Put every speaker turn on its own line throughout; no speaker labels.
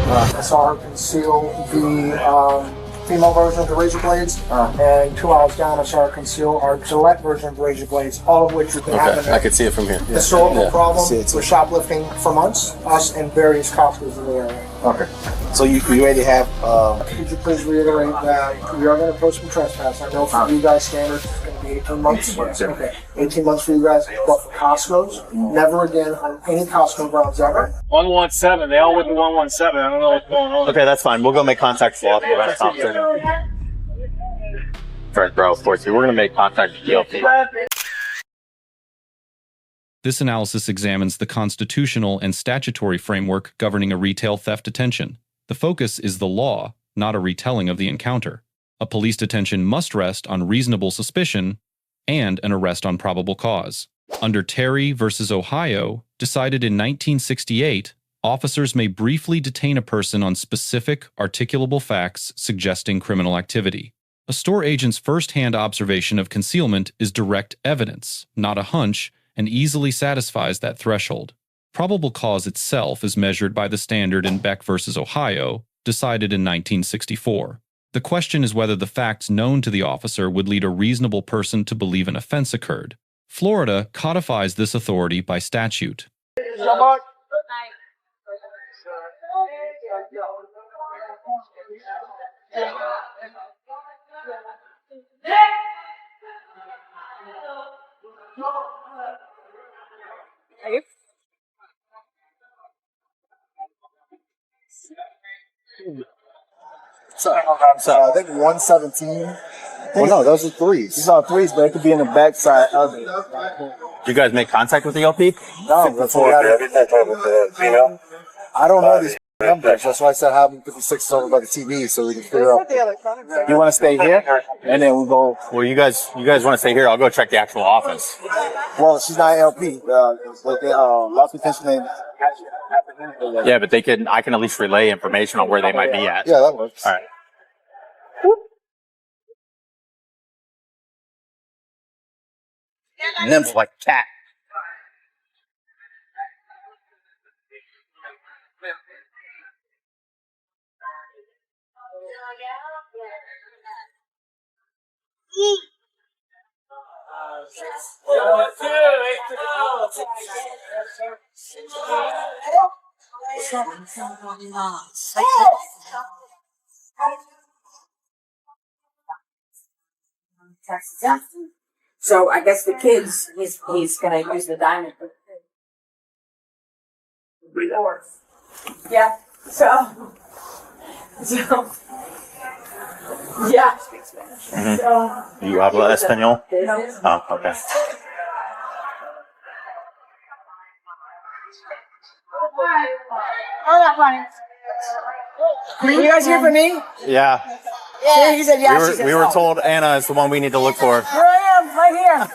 I saw her conceal the female version of the razor blades, and 2 hours down, I saw her conceal our Gillette version of the razor blades, all of which have been happening.
I can see it from here.
Historical problem with shoplifting for months, us and various Costco's in the area.
Okay. So you already have...
Could you please reiterate that we are going to approach from trespass? I know for you guys standard it's going to be 18 months.
18 months, yeah.
Okay. 18 months for you guys, but for Costco's, never again on any Costco grounds ever.
117, they all went to 117. I don't know what's going on.
Okay, that's fine. We'll go make contact with the West Thompson. Right, bro, 14. We're going to make contact with GLP.
This analysis examines the constitutional and statutory framework governing a retail theft detention. The focus is the law, not a retelling of the encounter. A police detention must rest on reasonable suspicion and an arrest on probable cause. Under Terry v. Ohio, decided in 1968, officers may briefly detain a person on specific, articulable facts suggesting criminal activity. A store agent's first-hand observation of concealment is direct evidence, not a hunch, and easily satisfies that threshold. Probable cause itself is measured by the standard in Beck v. Ohio, decided in 1964. The question is whether the facts known to the officer would lead a reasonable person to believe an offense occurred. Florida codifies this authority by statute.
So, I think 117. Well, no, those are threes. These are threes, but it could be in the backside of it.
You guys make contact with the LP?
No, that's what I don't know these numbers. That's why I said have them 56 over by the TV so we can figure out. You want to stay here, and then we'll go.
Well, you guys want to stay here? I'll go check the actual office.
Well, she's not LP. Lost detention name.
Yeah, but I can at least relay information on where they might be at.
Yeah, that works.
All right. Nymph like cat.
So I guess the kids, he's gonna use the diamond. Yeah. So yeah.
Mm-hmm.
So
You habla español? Oh, okay.
you guys here for me?
Yeah.
Yeah. He said yeah.
We were told Anna is the one we need to look for.
Here I am, right here.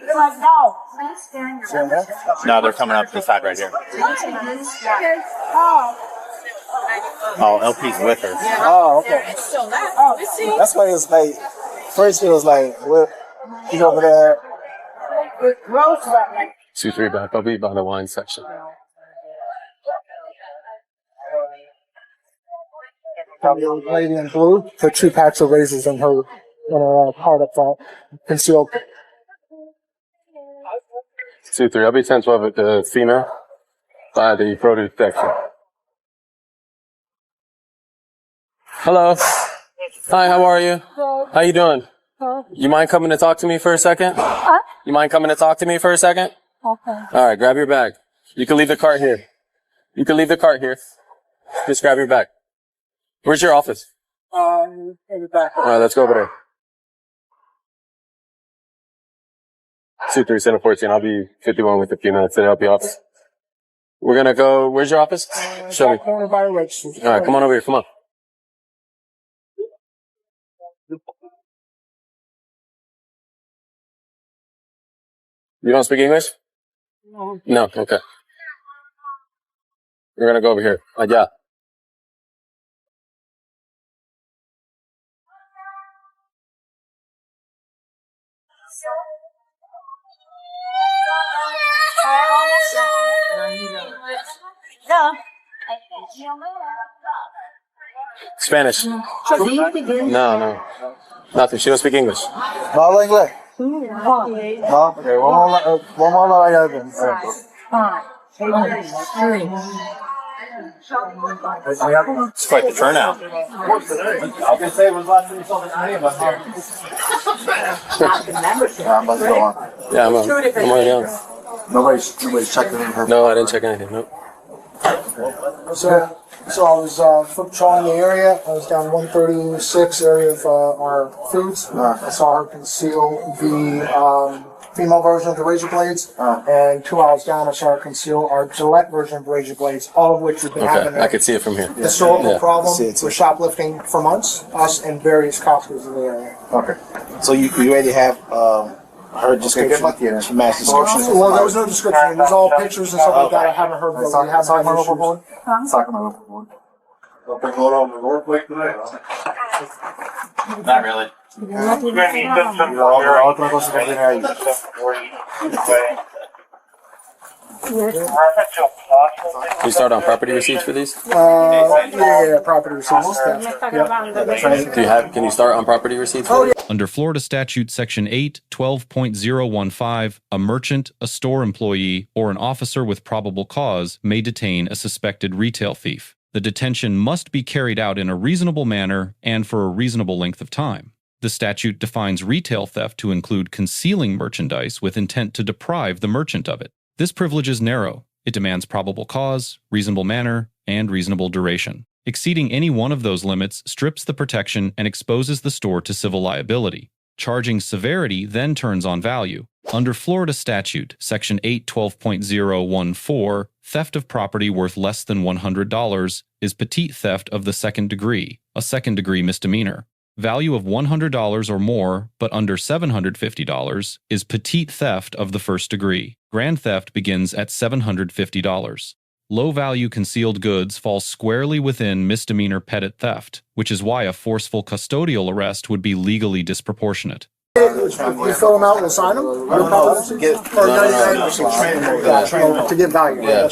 They're like, no.
No, they're coming up this side right here.
Oh.
Oh, LP's with her.
Oh, okay. That's why it was like, first it was like, he's over there.
2-3 back. I'll be by the wine section.
The lady in blue, the 2 packs of razors in her card up front, concealed.
2-3. I'll be 10-12 with the female by the produce section. Hello. Hi, how are you? How you doing? You mind coming to talk to me for a second? You mind coming to talk to me for a second?
Okay.
All right, grab your bag. You can leave the cart here. You can leave the cart here. Just grab your bag. Where's your office?
In the back.
All right, let's go over there. 2-3, Center 14. I'll be 51 with a few minutes to help you office. We're gonna go. Where's your office? Show me.
Corner by register.
All right, come on over here. Come on. You don't speak English?
No.
No. Okay. We're gonna go over here. Yeah.
No.
Spanish. No. Nothing. She don't speak English.
No habla inglés. No. Okay, vamos a hablar allá
It's quite the turnout.
I can say it was last week something to me about here. I'm about to go on.
Yeah, I'm already on.
Nobody's checking in her.
No, I didn't check anything. Nope.
So I was foot patrolling the area. I was down 136 area of our foods. I saw her conceal the female version of the razor blades, and 2 hours down I saw her conceal our Gillette version of razor blades, all of which have been having
Okay, I could see it from here.
historical problem with shoplifting for months, us and various Costco's in the area.
Okay. So you already have her description? She matched description?
Well, there was no description. It was all pictures and stuff like that. I haven't heard of it. We haven't had issues.
Not really.
La otra cosa que tiene ahí.
Can you start on property receipts for these?
Yeah, property receipts.
Can you start on property receipts?
Under Florida Statute Section 8, 12.015, a merchant, a store employee, or an officer with probable cause may detain a suspected retail thief. The detention must be carried out in a reasonable manner and for a reasonable length of time. The statute defines retail theft to include concealing merchandise with intent to deprive the merchant of it. This privilege is narrow. It demands probable cause, reasonable manner, and reasonable duration. Exceeding any one of those limits strips the protection and exposes the store to civil liability. Charging severity then turns on value. Under Florida Statute, Section 812.014, theft of property worth less than $100 is petite theft of the second degree, a second-degree misdemeanor. Value of $100 or more, but under $750, is petite theft of the first degree. Grand theft begins at $750. Low-value concealed goods fall squarely within misdemeanor petit theft, which is why a forceful custodial arrest would be legally disproportionate.
You fill them out and sign them? To get value.
Yeah.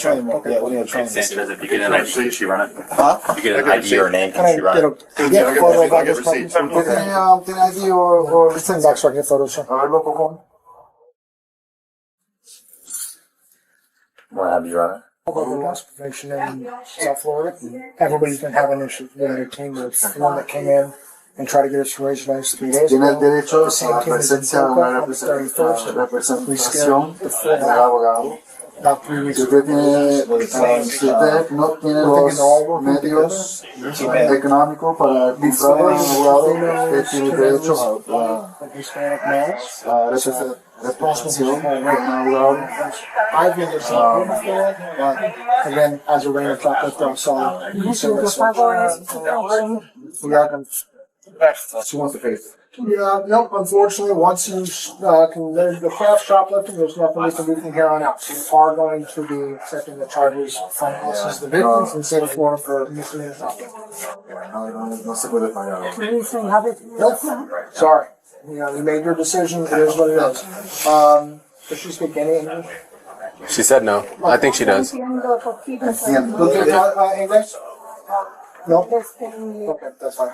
We need a training.
If you get an ID, can she run it?
Huh?
If you get an ID or a name,
Can I
can she run it?
get a photo of this puppy? Can I do or send back so I can get photos?
A ver, loco, con.
Want to have you run it?
Loss prevention in South Florida. Everybody's been having issues with their team. There's one that came in and tried to get us to raise rights 3 days
Tiene
ago.
derecho
The same
a la
team is in
presencia de
Boca
una
on the 31st. We
representación
skipped the full
del abogado.
about 3 weeks
Si
ago.
usted si usted no tiene los medios económicos para comprar un abogado, usted tiene derecho a
Hispanic males.
representación de un abogado.
I've never seen him before, but again, as a random shoplifter, I saw him. We are going to.
She wants to pay.
Yeah, nope, unfortunately, once you there's the craft shoplifting, there's nothing we can do from here on out. So you are going to be accepting the charges from us as the victims instead of Florida for misdemeanor shoplifting.
No se puede pagar.
Nope, sorry. You made your decision, it is what it is. Does she speak any English?
She said no. I think she does.
English? No? Okay, that's fine.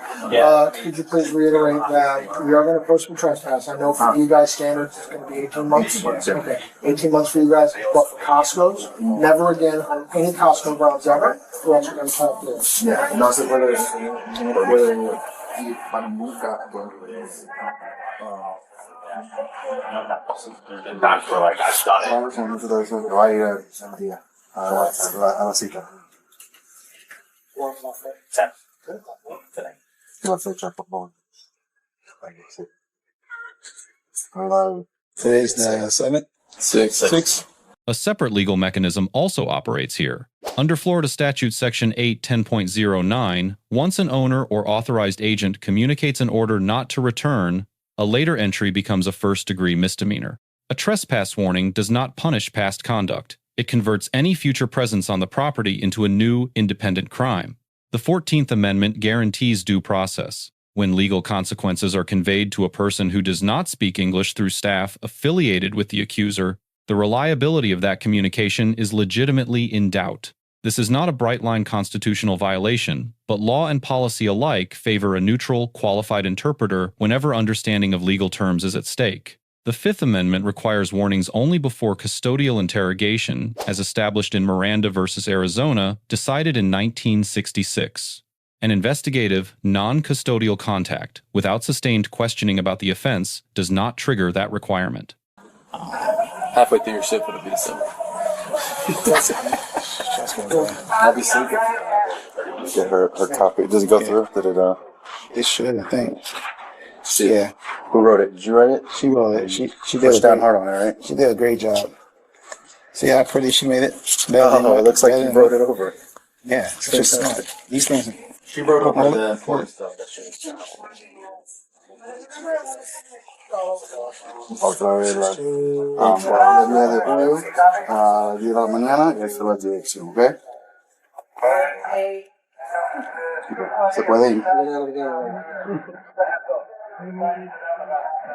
Could you please reiterate that we are going to post some trespass? I know for you guys standards it's going to be 18 months. Okay, 18 months for you guys, but for Costco's, never again on any Costco grounds ever, or else we're going to talk to this.
Yeah, no se puede ir para nunca.
Times where like I've done it.
Va a ir al día, a la cita.
Today.
La fecha, por favor. Hello. Today's the 7th? 6.
A separate legal mechanism also operates here. Under Florida Statute Section 810.09, once an owner or authorized agent communicates an order not to return, a later entry becomes a first-degree misdemeanor. A trespass warning does not punish past conduct. It converts any future presence on the property into a new, independent crime. The 14th Amendment guarantees due process. When legal consequences are conveyed to a person who does not speak English through staff affiliated with the accuser, the reliability of that communication is legitimately in doubt. This is not a bright-line constitutional violation, but law and policy alike favor a neutral, qualified interpreter whenever understanding of legal terms is at stake. The Fifth Amendment requires warnings only before custodial interrogation, as established in Miranda v. Arizona, decided in 1966. An investigative, non-custodial contact, without sustained questioning about the offense, does not trigger that requirement.
Halfway through your shift, it'll be December. I'll be sleeping.
Get her copy. Does it go through? Did it,
It should, I think.
see?
Yeah,
Who wrote it? Did you write it?
she wrote it. She did
Pushed down
great,
hard on it, right?
she did a great job. See how pretty she made it?
Oh, it looks like you wrote it over.
Yeah, it's just smart. These things.
She wrote over the important stuff. Otra vez las 10 de la mañana y esta es la dirección, ¿ok? ¿Se puede ir?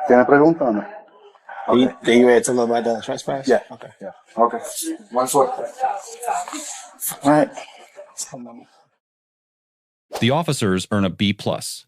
¿Tiene pregunta o no?
Did you read something about the trespass?
Yeah.
Okay.
Yeah. Okay. One foot.
All right.
The officers earn a B+.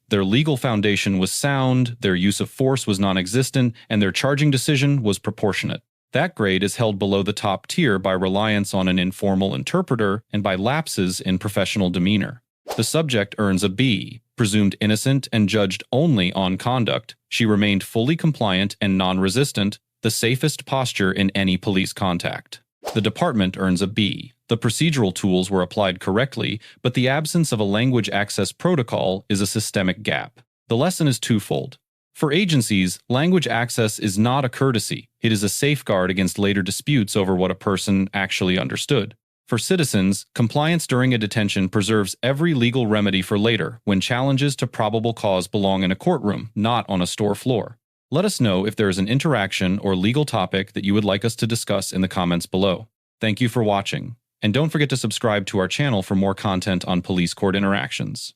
Their legal foundation was sound, their use of force was non-existent, and their charging decision was proportionate. That grade is held below the top tier by reliance on an informal interpreter and by lapses in professional demeanor. The subject earns a B. Presumed innocent and judged only on conduct, she remained fully compliant and non-resistant, the safest posture in any police contact. The department earns a B. The procedural tools were applied correctly, but the absence of a language access protocol is a systemic gap. The lesson is twofold. For agencies, language access is not a courtesy. It is a safeguard against later disputes over what a person actually understood. For citizens, compliance during a detention preserves every legal remedy for later when challenges to probable cause belong in a courtroom, not on a store floor. Let us know if there is an interaction or legal topic that you would like us to discuss in the comments below. Thank you for watching. And don't forget to subscribe to our channel for more content on police court interactions.